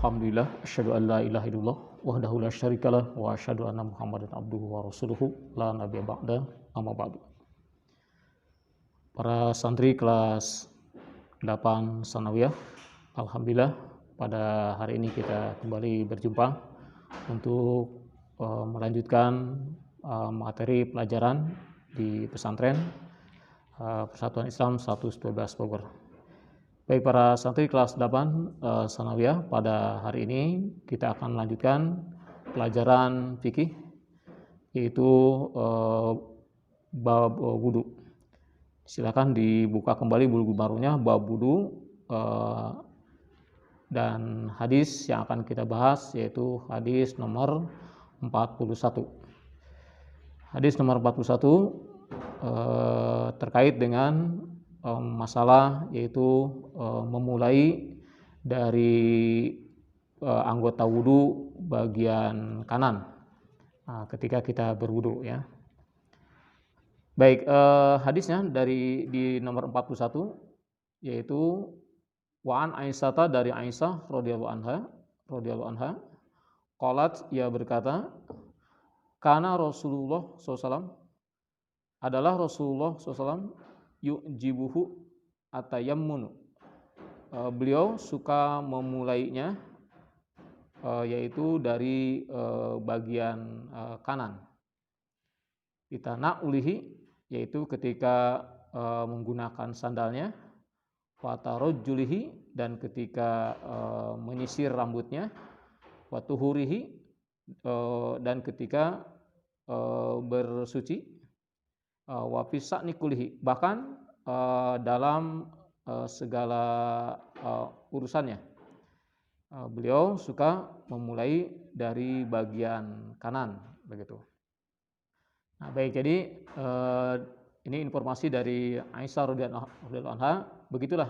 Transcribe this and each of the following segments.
Alhamdulillah, asyhadu an la ilaha illallah wahdahu la syarikalah wa asyhadu anna Muhammadan abduhu wa rasuluhu la nabiyya ba'da amma ba'du. Para santri kelas 8 Sanawiyah, alhamdulillah pada hari ini kita kembali berjumpa untuk melanjutkan materi pelajaran di pesantren Persatuan Islam 112 Bogor. Baik para santri kelas 8 Sanawiyah, pada hari ini kita akan melanjutkan pelajaran fikih, yaitu bab wudu. Silakan dibuka kembali buku barunya, bab wudu, dan hadis yang akan kita bahas yaitu hadis nomor 41. Hadis nomor 41 terkait dengan masalah yaitu memulai dari anggota wudu bagian kanan ketika kita berwudu ya. Baik, hadisnya di nomor 41 yaitu Wa'an Aisyah, dari Aisyah radhiyallahu anha qalat, ia berkata, kana Rasulullah SAW, adalah Rasulullah SAW, yu'jibuhu atayammunu, beliau suka memulainya yaitu dari bagian kanan. Kita na'ulihi, yaitu ketika menggunakan sandalnya, watarujjulihi, dan ketika menyisir rambutnya, watuhurihi, dan ketika bersuci, wafisa'nikulihi, bahkan dalam segala urusannya. Beliau suka memulai dari bagian kanan, begitu. Nah, baik, jadi ini informasi dari Aisyah radhiyallahu anha. Begitulah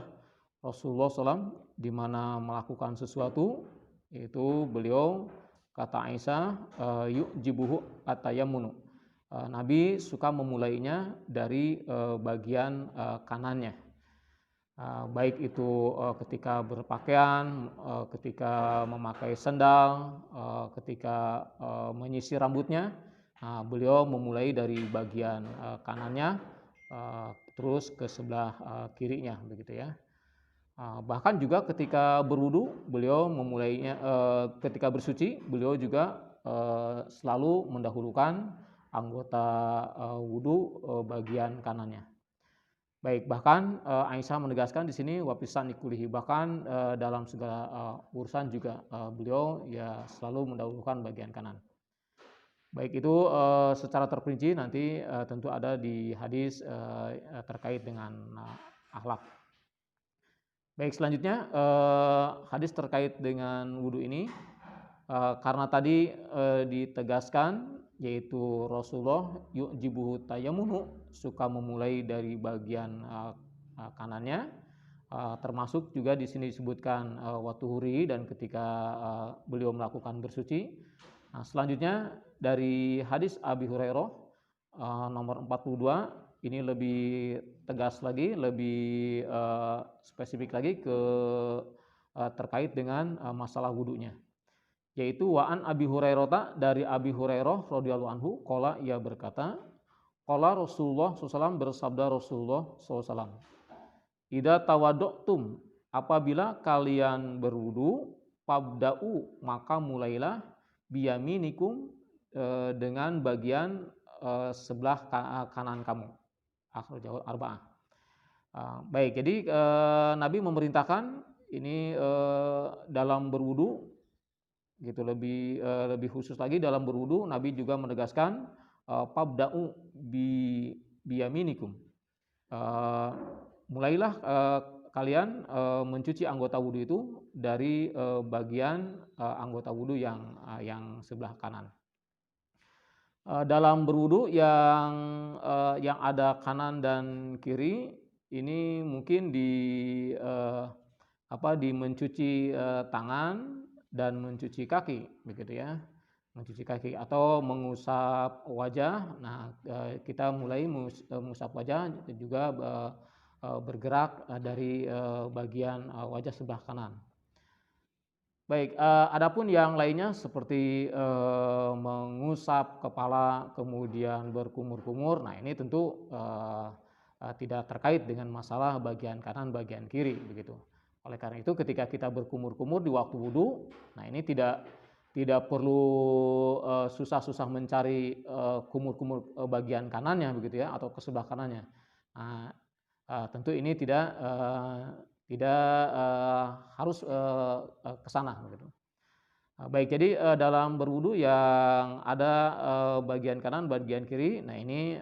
Rasulullah SAW di mana melakukan sesuatu, yaitu beliau, kata Aisyah, yu'jibuhu atayammunu, Nabi suka memulainya dari bagian kanannya, baik itu ketika berpakaian, ketika memakai sandal, ketika menyisir rambutnya. Beliau memulai dari bagian kanannya terus ke sebelah kirinya, begitu ya. Bahkan juga ketika berwudu, beliau memulainya, ketika bersuci, beliau juga selalu mendahulukan anggota wudu bagian kanannya. Baik, bahkan Aisyah menegaskan di sini wafisa'nikulihi, bahkan dalam segala urusan juga beliau ya selalu mendahulukan bagian kanan. Baik, itu secara terperinci nanti tentu ada di hadis terkait dengan akhlak. Baik, selanjutnya hadis terkait dengan wudu ini, karena tadi ditegaskan yaitu Rasulullah yu'jibuhu tayammunu, suka memulai dari bagian kanannya, termasuk juga di sini disebutkan watuhuri, dan ketika beliau melakukan bersuci. Nah, selanjutnya dari hadis Abi Hurairah nomor 42, ini lebih tegas lagi, lebih spesifik lagi terkait dengan masalah wudunya, yaitu Wa'an Abi Hurairah, dari Abi Hurairah radhiyallahu anhu, qala, ia berkata, qala Rasulullah SAW, bersabda Rasulullah SAW, idza tawaddu'tum, apabila kalian berwudu, fabda'u, maka mulailah, biyaminikum, dengan bagian sebelah kanan kamu. Akhrajahu arba'ah. Baik, jadi Nabi memerintahkan ini dalam berwudu, gitu, lebih khusus lagi dalam berwudu. Nabi juga menegaskan fabda'u biyaminikum, mulailah kalian mencuci anggota wudu itu dari bagian anggota wudu yang sebelah kanan. Dalam berwudu yang ada kanan dan kiri, ini mungkin di mencuci tangan dan mencuci kaki, begitu ya, mencuci kaki atau mengusap wajah. Nah, kita mulai mengusap wajah juga bergerak dari bagian wajah sebelah kanan. Baik, adapun yang lainnya seperti, mengusap kepala kemudian berkumur-kumur, nah ini tentu, tidak terkait dengan masalah bagian kanan, bagian kiri begitu. Oleh karena itu ketika kita berkumur-kumur di waktu wudu, nah ini tidak perlu, susah-susah mencari, kumur-kumur, bagian kanannya begitu ya atau ke sebelah kanannya. Nah, tentu ini tidak, harus, ke sana begitu. Baik jadi, dalam berwudu yang ada, bagian kanan, bagian kiri. Nah ini,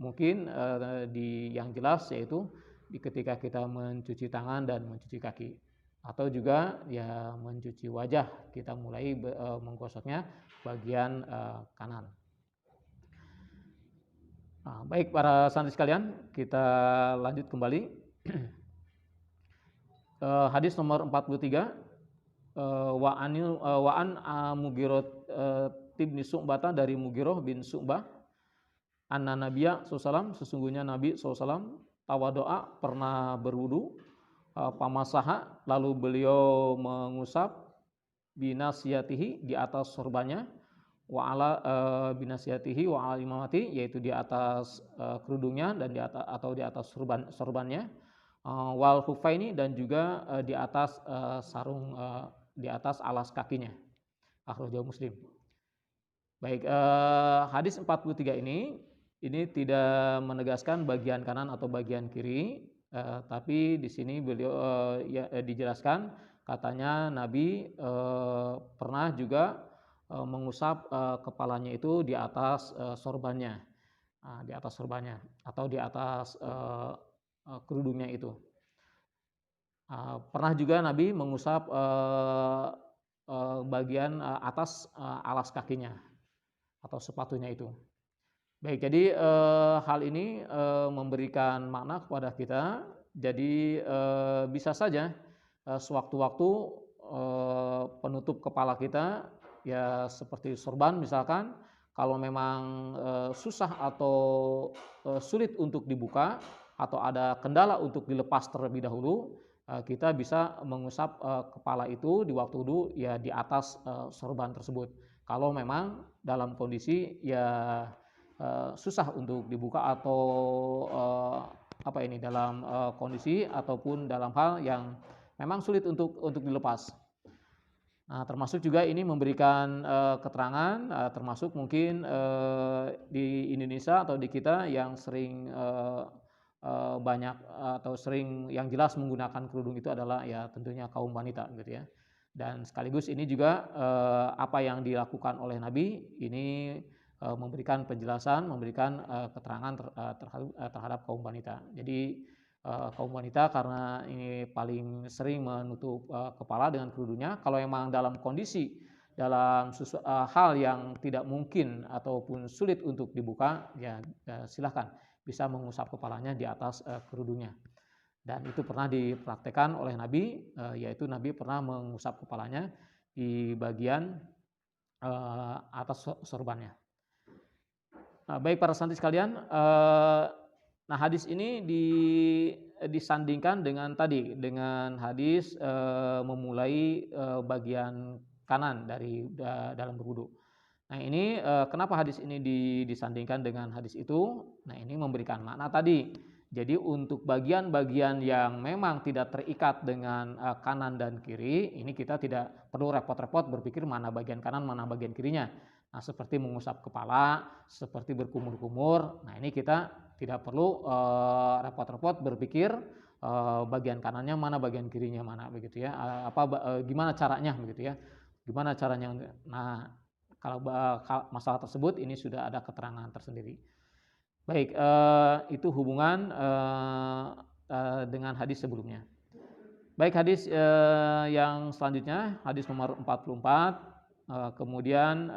mungkin, yang jelas yaitu ketika kita mencuci tangan dan mencuci kaki, atau juga ya mencuci wajah, kita mulai menggosoknya bagian, kanan. Nah, baik para santri sekalian, kita lanjut kembali. Hadis nomor 43, wa an Mughirah bin Syu'bah, dari Mughirah bin Syu'bah, anna Nabiyya sallallahu, sesungguhnya Nabi SAW tawadoa, pernah berwudu, pamasaha, lalu beliau mengusap binasiyatihi, di atas sorbannya, wa ala binasiyatihi wa ala imamati, yaitu di atas kerudungnya dan di atas atau di atas sorbannya, wal khufaini, dan juga di atas sarung, di atas alas kakinya. Akhrajahu Muslim. Baik, hadis 43 ini tidak menegaskan bagian kanan atau bagian kiri, tapi di sini beliau dijelaskan, katanya Nabi pernah juga mengusap kepalanya itu di atas sorbannya, di atas sorbannya atau di atas kerudungnya itu. Pernah juga Nabi mengusap bagian atas alas kakinya atau sepatunya itu. Baik, jadi hal ini memberikan makna kepada kita. Jadi bisa saja sewaktu-waktu penutup kepala kita, ya seperti sorban misalkan, kalau memang susah atau sulit untuk dibuka atau ada kendala untuk dilepas terlebih dahulu, kita bisa mengusap kepala itu di waktu wudu ya di atas sorban tersebut. Kalau memang dalam kondisi ya susah untuk dibuka atau dalam kondisi ataupun dalam hal yang memang sulit untuk dilepas. Nah, termasuk juga ini memberikan keterangan, termasuk mungkin di Indonesia atau di kita yang sering banyak atau sering yang jelas menggunakan kerudung itu adalah ya tentunya kaum wanita gitu ya. Dan sekaligus ini juga apa yang dilakukan oleh Nabi ini memberikan penjelasan, memberikan keterangan terhadap kaum wanita. Jadi kaum wanita karena ini paling sering menutup kepala dengan kerudungnya. Kalau memang dalam kondisi dalam hal yang tidak mungkin ataupun sulit untuk dibuka, ya silahkan bisa mengusap kepalanya di atas kerudungnya. Dan itu pernah dipraktekkan oleh Nabi, yaitu Nabi pernah mengusap kepalanya di bagian atas sorbannya. Baik para santri sekalian, nah hadis ini disandingkan dengan hadis memulai bagian kanan dari dalam berwudu. Nah ini kenapa hadis ini disandingkan dengan hadis itu? Nah ini memberikan makna tadi. Jadi untuk bagian-bagian yang memang tidak terikat dengan kanan dan kiri, ini kita tidak perlu repot-repot berpikir mana bagian kanan, mana bagian kirinya. Nah seperti mengusap kepala, seperti berkumur-kumur, nah ini kita tidak perlu repot-repot berpikir bagian kanannya mana, bagian kirinya mana begitu ya. Gimana caranya begitu ya? Gimana caranya? Nah kalau masalah tersebut ini sudah ada keterangan tersendiri. Baik, itu hubungan dengan hadis sebelumnya. Baik, hadis yang selanjutnya, hadis nomor 44. Kemudian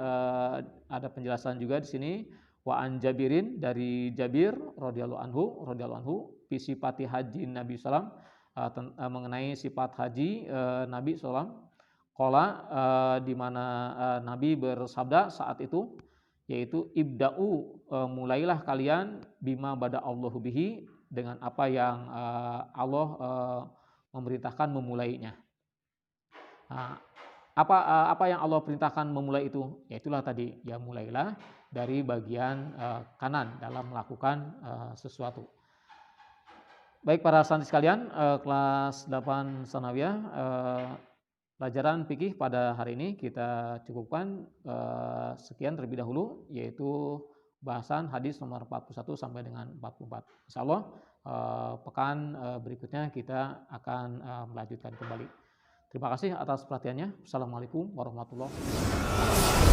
ada penjelasan juga di sini, wa an Jabirin, dari Jabir radhiyallahu anhu fi sifati haji Nabi sallam, mengenai sifat haji Nabi sallam. Qala, di mana Nabi bersabda saat itu, yaitu ibda'u, mulailah kalian bima bada Allahu bihi, dengan apa yang Allah memerintahkan memulainya. Nah, apa yang Allah perintahkan memulai itu? Ya itulah tadi, ya mulailah dari bagian kanan dalam melakukan sesuatu. Baik para santri sekalian, kelas 8 Sanawiyah, pelajaran fikih pada hari ini kita cukupkan sekian terlebih dahulu, yaitu bahasan hadis nomor 41 sampai dengan 44. Insyaallah pekan berikutnya kita akan melanjutkan kembali. Terima kasih atas perhatiannya. Assalamualaikum warahmatullahi wabarakatuh.